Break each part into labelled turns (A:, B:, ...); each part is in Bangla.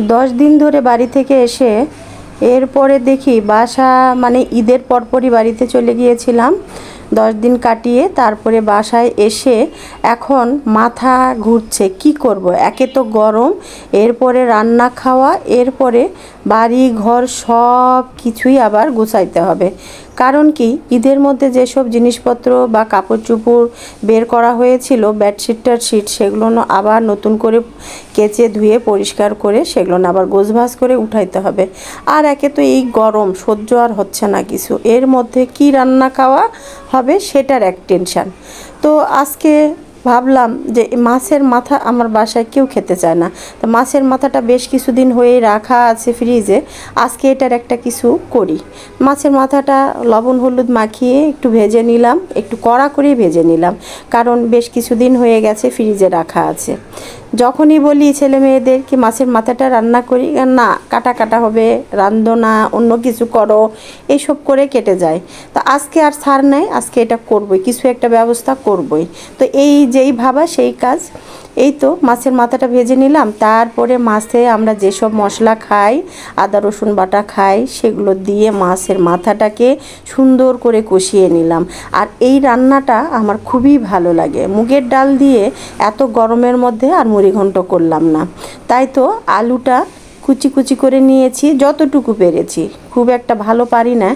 A: 10 দিন ধরে বাড়ি থেকে এসে এরপরে দেখি বাসা মানে ঈদের পরপরই বাড়িতে চলে গিয়েছিলাম 10 দিন কাটিয়ে তারপরে বাসায় এসে এখন মাথা ঘুরছে কি করব। একে তো গরম, এরপরে রান্না খাওয়া, এরপরে বাড়ি ঘর সব কিছুই আবার গুছাইতে হবে। কারণ কি, ঈদের মধ্যে যেসব জিনিসপত্র বা কাপড় চোপড় বের করা হয়েছিল, বেডশিট টাডশিট, সেগুলো আবার নতুন করে কেচে ধুয়ে পরিষ্কার করে সেগুলো আবার গোছভাজ করে উঠাইতে হবে। আর একে তো এই গরম সহ্য আর হচ্ছে না কিছু, এর মধ্যে কি রান্না খাওয়া হবে সেটার এক টেনশান। তো আজকে ভাবলাম যে মাছের মাথা আমার বাসায় কেউ খেতে চায় না, তো মাছের মাথাটা বেশ কিছুদিন হয়ে রাখা আছে ফ্রিজে, আজকে এটার একটা কিছু করি। মাছের মাথাটা লবণ হলুদ মাখিয়ে একটু ভেজে নিলাম, একটু কড়া করে ভেজে নিলাম, কারণ বেশ কিছুদিন হয়ে গেছে ফ্রিজে রাখা আছে। যখনই বলি ছেলে মেয়েদের কি মাছের মাথাটা রান্না করি, না কাটা কাটা হবে, রান্ধো না, অন্য কিছু করো, এইসব করে কেটে যায়। তো আজকে আর ছাড় নাই, আজকে এটা করবই, কিছু একটা ব্যবস্থা করবই। তো এই যেই ভাবা সেই কাজ। এই তো মাছের মাথাটা ভেজে নিলাম, তারপরে মাছে আমরা যেসব মশলা খাই, আদা রসুন বাটা খাই, সেগুলো দিয়ে মাছের মাথাটাকে সুন্দর করে কষিয়ে নিলাম। আর এই রান্নাটা আমার খুবই ভালো লাগে। মুগের ডাল দিয়ে এত গরমের মধ্যে আর মুড়িঘণ্ট করলাম না, তাই তো আলুটা কুচি কুচি করে নিয়েছি, যতটুকু পেরেছি, খুব একটা ভালো পারি না।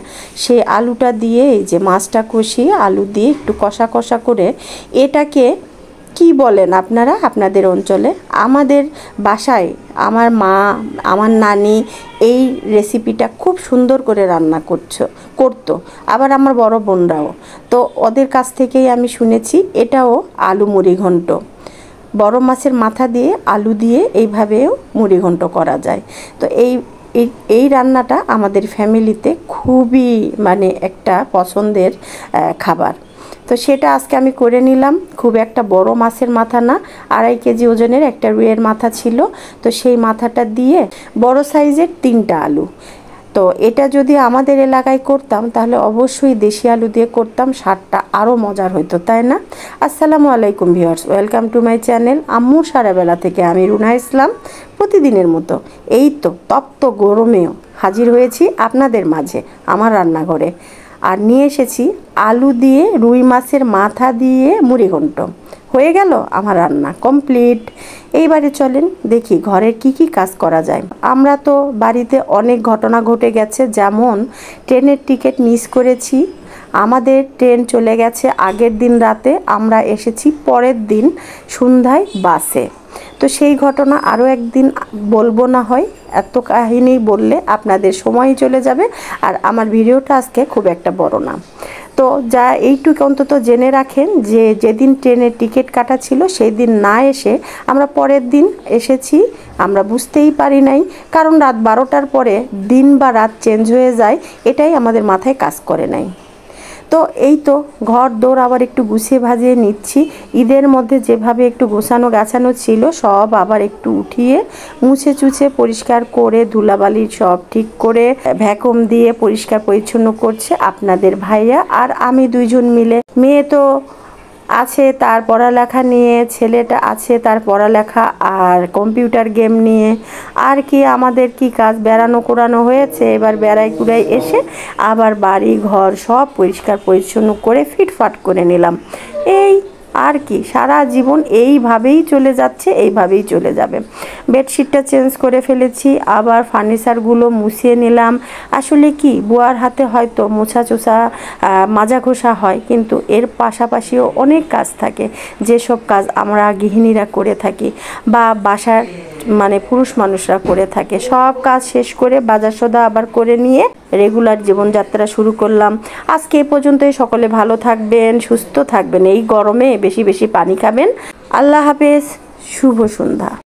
A: সেই আলুটা দিয়ে এই যে মাছটা কষিয়ে আলু দিয়ে একটু কষা কষা করে, এটাকে কি বলেন আপনারা আপনাদের অঞ্চলে? আমাদের বাসায় আমার মা, আমার নানি এই রেসিপিটা খুব সুন্দর করে রান্না করতো, আবার আমার বড় বোনরাও। তো ওদের কাছ থেকেই আমি শুনেছি এটাও আলু মুড়িঘণ্ট, বড় মাছের মাথা দিয়ে আলু দিয়ে এইভাবেও মুড়িঘণ্ট করা যায়। তো এই রান্নাটা আমাদের ফ্যামিলিতে খুবই মানে একটা পছন্দের খাবার। তো সেটা আজকে আমি করে নিলাম। খুব একটা বড় মাছের মাথা না, 2.5 কেজি ওজনের একটা রুইয়ের মাথা ছিল, তো সেই মাথাটা দিয়ে বড় সাইজের 3টা আলু। তো এটা যদি আমাদের এলাকায় করতাম তাহলে অবশ্যই দেশি আলু দিয়ে করতাম, স্বাদটা আরও মজার হতো, তাই না? আসসালামু আলাইকুম viewers, welcome to my channel আম্মুর সারাবেলা থেকে। আমি রুনা ইসলাম প্রতিদিনের মতো এই তো তপ্ত গরমেও হাজির হয়েছি আপনাদের মাঝে আমার রান্নাঘরে। আর নিয়ে এসেছি আলু দিয়ে রুই মাছের মাথা দিয়ে মুড়িঘণ্ট। হয়ে গেল আমার রান্না কমপ্লিট। এইবারে চলেন দেখি ঘরের কি কি কাজ করা যায়। আমরা তো বাড়িতে অনেক ঘটনা ঘটে গেছে, যেমন ট্রেনের টিকিট মিস করেছি, আমাদের ট্রেন চলে গেছে আগের দিন রাতে, আমরা এসেছি পরের দিন সন্ধ্যায় বাসে। তো সেই ঘটনা আরও একদিন বলবো না হয়, এত কাহিনী বললে আপনাদের সময় চলে যাবে, আর আমার ভিডিওটা আজকে খুব একটা বড় না। তো যা এইটুকু অন্তত জেনে রাখেন যে যেদিন ট্রেনের টিকিট কাটা ছিল সেই দিন না এসে আমরা পরের দিন এসেছি, আমরা বুঝতেই পারি নাই, কারণ রাত 12টার পরে দিন বা রাত চেঞ্জ হয়ে যায়, এটাই আমাদের মাথায় কাজ করে নাই। তো এই তো ঘর দৌড় আবার একটু গুছিয়ে ভাজিয়ে নিচ্ছি। ঈদের মধ্যে যেভাবে একটু গোছানো গাছানো ছিল সব আবার একটু উঠিয়ে মুছে চুছে পরিষ্কার করে ধুলাবালি সব ঠিক করে ভ্যাকুম দিয়ে পরিষ্কার পরিচ্ছন্ন করছে আপনাদের ভাইয়া আর আমি দুইজন মিলে। মেয়ে তো আছে তার পড়ালেখা নিয়ে, ছেলেটা আছে তার পড়ালেখা আর কম্পিউটার গেম নিয়ে। আর কি আমাদের কি কাজ, বেড়ানো কোরানো হয়েছে, এবার বেড়াই কুড়াই এসে আবার বাড়ি ঘর সব পরিষ্কার পরিচ্ছন্ন করে ফিটফাট করে নিলাম। এই আর কি, সারা জীবন এইভাবেই চলে যাচ্ছে, এইভাবেই চলে যাবে। বেডশিটটা চেঞ্জ করে ফেলেছি, আবার ফার্নিচারগুলো মুছিয়ে নিলাম। আসলে কি বুয়ার হাতে হয়তো মোছা চোছা মাজা ঘষা হয়, কিন্তু এর পাশাপাশিও অনেক কাজ থাকে, যেসব কাজ আমরা গৃহিণীরা করে থাকি বা বাসার মানে পুরুষ মানুষরা করে থাকে। সব কাজ শেষ করে বাজার সওদা আবার করে নিয়ে রেগুলার জীবনযাত্রা শুরু করলাম। আজকে এ পর্যন্তই। সকলে ভালো থাকবেন, সুস্থ থাকবেন, এই গরমে বেশি বেশি পানি খাবেন। আল্লাহ হাফেজ, শুভ সন্ধ্যা।